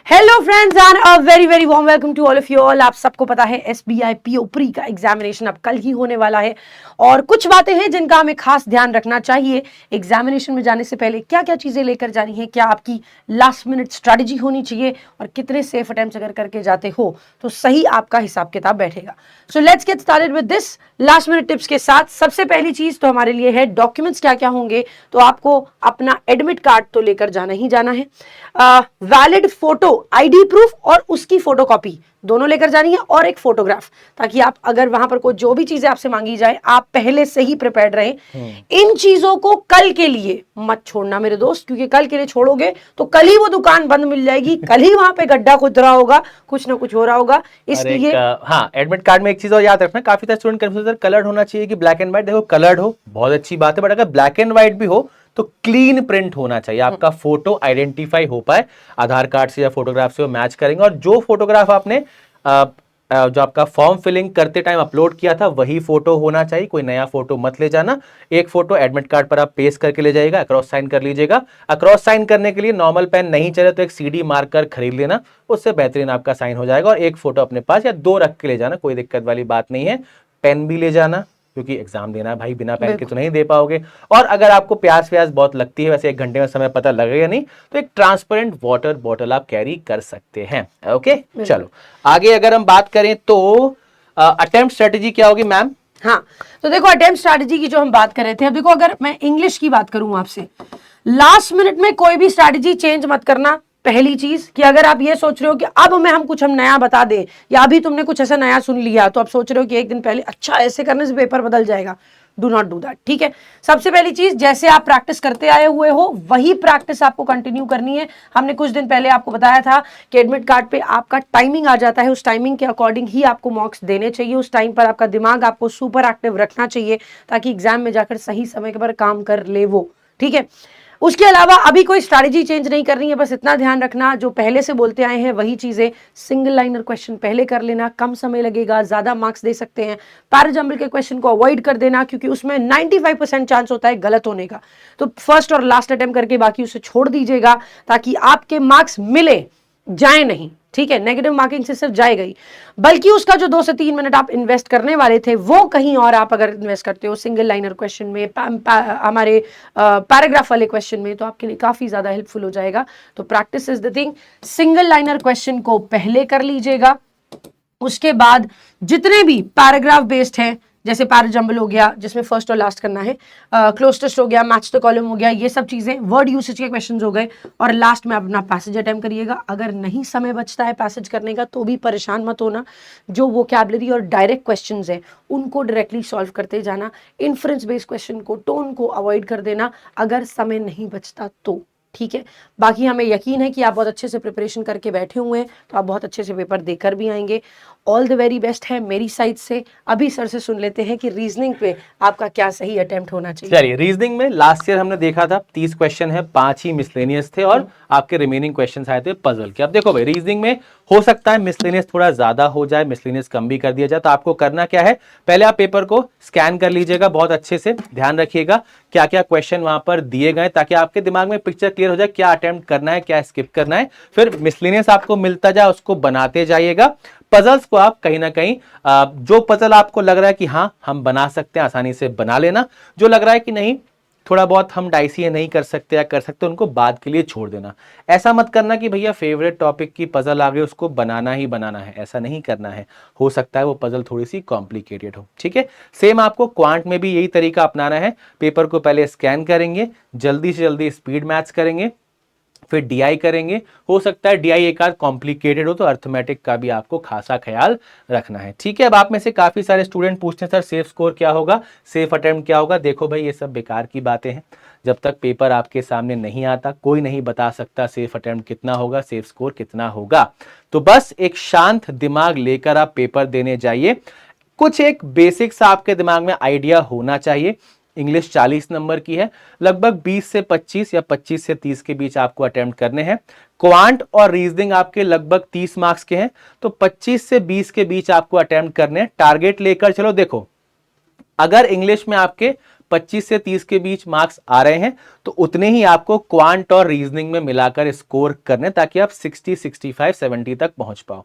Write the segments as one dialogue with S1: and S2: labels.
S1: Hello friends and a very very warm welcome to all of you all. आप सबको पता है SBI PO pre का examination अब कल ही होने वाला है और कुछ बातें हैं जिनका हमें खास ध्यान रखना चाहिए। एग्जामिनेशन में जाने से पहले क्या क्या चीजें लेकर जानी है, क्या आपकी लास्ट मिनट स्ट्रैटेजी होनी चाहिए और कितने सेफ अटेम्प्ट्स अगर करके जाते हो तो सही आपका हिसाब किताब बैठेगा। So let's get started with this last minute tips के साथ। सबसे पहली चीज तो हमारे लिए है डॉक्यूमेंट्स क्या क्या होंगे। तो आपको अपना एडमिट कार्ड तो लेकर जाना ही जाना है, वैलिड फोटो आईडी प्रूफ और उसकी फोटोकॉपी दोनों लेकर जानी है और एक फोटोग्राफ, ताकि आप अगर वहां पर कोई जो भी चीजें आपसे मांगी जाए आप पहले से ही प्रिपेयर्ड रहें। इन चीजों को कल के लिए मत छोड़ना मेरे दोस्त, क्योंकि कल के लिए छोड़ोगे तो कल ही वो दुकान बंद मिल जाएगी, कल ही वहां पे गड्ढा खुद रहा होगा, कुछ ना कुछ हो रहा होगा। इसलिए
S2: हाँ, एडमिट कार्ड में एक चीज और याद रखना, काफी सारे स्टूडेंट कंफ्यूज, कलर्ड होना चाहिए कि ब्लैक एंड व्हाइट। देखो, कलर्ड हो बहुत अच्छी बात है, बट अगर ब्लैक एंड व्हाइट भी हो तो क्लीन प्रिंट होना चाहिए, आपका फोटो आइडेंटिफाई हो पाए, आधार कार्ड से या फोटोग्राफ से वो मैच करेंगे। और जो फोटोग्राफ आपने जो आपका फॉर्म फिलिंग करते टाइम अपलोड किया था वही फोटो होना चाहिए, कोई नया फोटो मत ले जाना। एक फोटो एडमिट कार्ड पर आप पेस्ट करके ले जाइएगा, अक्रॉस साइन कर लीजिएगा। अक्रॉस साइन करने के लिए नॉर्मल पेन नहीं चले तो एक सीडी मार्कर खरीद लेना, उससे बेहतरीन आपका साइन हो जाएगा। और एक फोटो अपने पास या दो रख के ले जाना, कोई दिक्कत वाली बात नहीं है। पेन भी ले जाना, क्योंकि एग्जाम देना है भाई, बिना पेन के तो नहीं दे पाओगे। और अगर आपको प्यास व्यास बहुत लगती है, वैसे 1 घंटे में समय पता लगेगा नहीं, तो एक ट्रांसपेरेंट वाटर बॉटल आप कैरी कर सकते हैं। ओके, चलो आगे अगर हम बात करें तो अटेम्प्ट स्ट्रेटेजी क्या होगी मैम?
S1: हाँ, तो देखो अटेम्प्ट स्ट्रैटेजी की जो हम बात कर रहे थे, अब देखो अगर मैं इंग्लिश की बात करूं आपसे, लास्ट मिनट में कोई भी स्ट्रैटेजी चेंज मत करना। पहली चीज कि अगर आप ये सोच रहे हो कि अब हम नया बता दें या अभी तुमने कुछ ऐसा नया सुन लिया तो आप सोच रहे हो कि एक दिन पहले अच्छा ऐसे करने से पेपर बदल जाएगा, डू नॉट डू दैट। ठीक है, सबसे पहली चीज जैसे आप प्रैक्टिस करते आए हुए हो वही प्रैक्टिस आपको कंटिन्यू करनी है। हमने कुछ दिन पहले आपको बताया था कि एडमिट कार्ड पे आपका टाइमिंग आ जाता है, उस टाइमिंग के अकॉर्डिंग ही आपको मार्क्स देने चाहिए। उस टाइम पर आपका दिमाग आपको सुपर एक्टिव रखना चाहिए ताकि एग्जाम में जाकर सही समय पर काम कर ले वो। ठीक है, उसके अलावा अभी कोई स्ट्रैटेजी चेंज नहीं करनी है, बस इतना ध्यान रखना जो पहले से बोलते आए हैं वही चीजें। सिंगल लाइनर क्वेश्चन पहले कर लेना, कम समय लगेगा, ज्यादा मार्क्स दे सकते हैं। पैराजंबल के क्वेश्चन को अवॉइड कर देना क्योंकि उसमें 95% चांस होता है गलत होने का, तो फर्स्ट और लास्ट अटेम्प्ट करके बाकी उसे छोड़ दीजिएगा ताकि आपके मार्क्स मिले जाए नहीं। ठीक है, नेगेटिव मार्किंग से सिर्फ जाएगा ही, बल्कि उसका जो 2 से 3 मिनट आप इन्वेस्ट करने वाले थे वो कहीं और आप अगर इन्वेस्ट करते हो सिंगल लाइनर क्वेश्चन में, हमारे पैराग्राफ वाले क्वेश्चन में, तो आपके लिए काफी ज्यादा हेल्पफुल हो जाएगा। तो practice is the thing. Single liner question को पहले कर लीजिएगा, उसके बाद जितने भी पैराग्राफ बेस्ड हैं जैसे पैराजंबल हो गया जिसमें फर्स्ट और लास्ट करना है, क्लोज टेस्ट हो गया, मैच द कॉलम हो गया, ये सब चीजें वर्ड यूसेज के क्वेश्चंस हो गए, और लास्ट में अपना पैसेज अटेम्प्ट करिएगा। अगर नहीं समय बचता है पैसेज करने का तो भी परेशान मत होना, जो वोकैबुलरी और डायरेक्ट क्वेश्चंस हैं उनको डायरेक्टली सॉल्व करते जाना। इन्फ्रेंस बेस्ड क्वेश्चन को, टोन को अवॉइड कर देना अगर समय नहीं बचता तो। ठीक है, बाकी हमें यकीन है कि आप बहुत अच्छे से प्रिपरेशन करके बैठे हुए हैं, तो आप बहुत अच्छे से पेपर देकर भी आएंगे। ऑल द वेरी बेस्ट है मेरी साइड से। अभी सर से सुन लेते हैं कि रीजनिंग पे आपका क्या सही अटेम्प्ट होना चाहिए।
S2: चलिए, रीजनिंग में लास्ट ईयर हमने देखा था 30 क्वेश्चन है, 5 ही मिसलेनियस थे और आपके रिमेनिंग क्वेश्चन आए थे पजल के। अब देखो भाई, रीजनिंग में हो सकता है मिसलेनियस थोड़ा ज्यादा हो जाए, मिसलेनियस कम भी कर दिया जाए, तो आपको करना क्या है, पहले आप पेपर को स्कैन कर लीजिएगा, बहुत अच्छे से ध्यान रखिएगा क्या क्या क्वेश्चन वहां पर दिए गए, ताकि आपके दिमाग में पिक्चर क्लियर हो जाए क्या अटेम्प्ट करना है, क्या स्किप करना है। फिर मिसलेनियस आपको मिलता जाए, उसको बनाते जाइएगा। पजल्स को आप कहीं ना कहीं जो पजल आपको लग रहा है कि हाँ हम बना सकते हैं, आसानी से बना लेना। जो लग रहा है कि नहीं थोड़ा बहुत हम डाइसी है, नहीं कर सकते या कर सकते, उनको बाद के लिए छोड़ देना। ऐसा मत करना कि भैया फेवरेट टॉपिक की पजल आ गई उसको बनाना ही बनाना है, ऐसा नहीं करना है। हो सकता है वो पजल थोड़ी सी कॉम्प्लिकेटेड हो। ठीक है, सेम आपको क्वांट में भी यही तरीका अपनाना है। पेपर को पहले स्कैन करेंगे, जल्दी से जल्दी स्पीड मैथ्स करेंगे, फिर डीआई करेंगे। हो सकता है डीआई एक आध कॉम्प्लिकेटेड हो, तो अर्थमेटिक का भी आपको खासा ख्याल रखना है। ठीक है, अब आप में से काफी सारे स्टूडेंट पूछते हैं सर सेफ स्कोर क्या होगा, सेफ अटेम्प्ट क्या होगा। देखो भाई, ये सब बेकार की बातें हैं। जब तक पेपर आपके सामने नहीं आता कोई नहीं बता सकता सेफ अटेम्प्ट कितना होगा, सेफ स्कोर कितना होगा। तो बस एक शांत दिमाग लेकर आप पेपर देने जाइए। कुछ एक बेसिक्स आपके दिमाग में आइडिया होना चाहिए। इंग्लिश 40 नंबर की है, लगभग 20 से 25 या 25 से 30 के बीच आपको अटेम्प्ट करने हैं। क्वांट और रीजनिंग आपके लगभग 30 मार्क्स के हैं, तो 25 से 20 के बीच आपको अटेम्प्ट करने हैं। टारगेट लेकर चलो। देखो, अगर इंग्लिश में आपके 25 से 30 के बीच मार्क्स आ रहे हैं तो उतने ही आपको क्वांट और रीजनिंग में मिलाकर स्कोर करने, ताकि आप 60, 65, 70 तक पहुंच पाओ।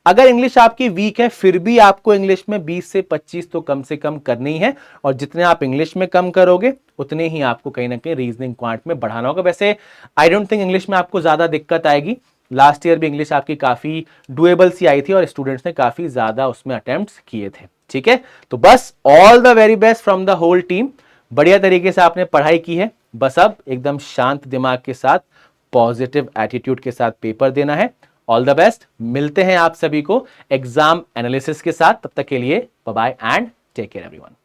S2: अगर इंग्लिश आपकी वीक है फिर भी आपको इंग्लिश में 20 से 25 तो कम से कम करनी है, और जितने आप इंग्लिश में कम करोगे उतने ही आपको कहीं ना कहीं रीजनिंग क्वांट में बढ़ाना होगा। वैसे आई डोंट थिंक इंग्लिश में आपको ज्यादा दिक्कत आएगी। लास्ट ईयर भी इंग्लिश आपकी काफी डुएबल सी आई थी और स्टूडेंट्स ने काफी ज्यादा उसमें अटेम्प्ट्स किए थे। ठीक है, तो बस all the very best from the whole team. बढ़िया तरीके से आपने पढ़ाई की है, बस अब एकदम शांत दिमाग के साथ, पॉजिटिव एटीट्यूड के साथ पेपर देना है। ऑल द बेस्ट, मिलते हैं आप सभी को एग्जाम एनालिसिस के साथ। तब तक के लिए bye bye and take care everyone.